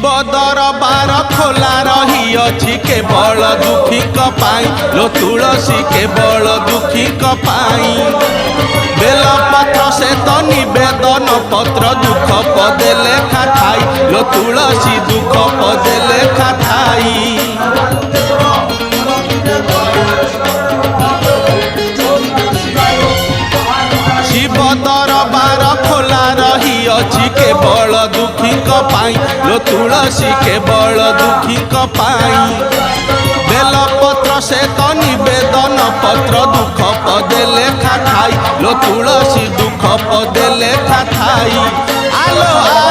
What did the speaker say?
शिव दरबार खोला रही अछि केवल दुखी पाई लो तुलसी केवल दुखी पाई बेलपत्र से तो निवेदन पत्र दुख पदे लेखा खाई लो तुलसी दुख पदे लेखा खाई शिव दरबार खोला रही अछि केवल दुखी पाई लो तुलसी केवल दुखी पाई बेलपत्र से तो निवेदन पत्र दुख पदे लेखा खाई लो तुलसी दुख पदे लेखा खाई आलो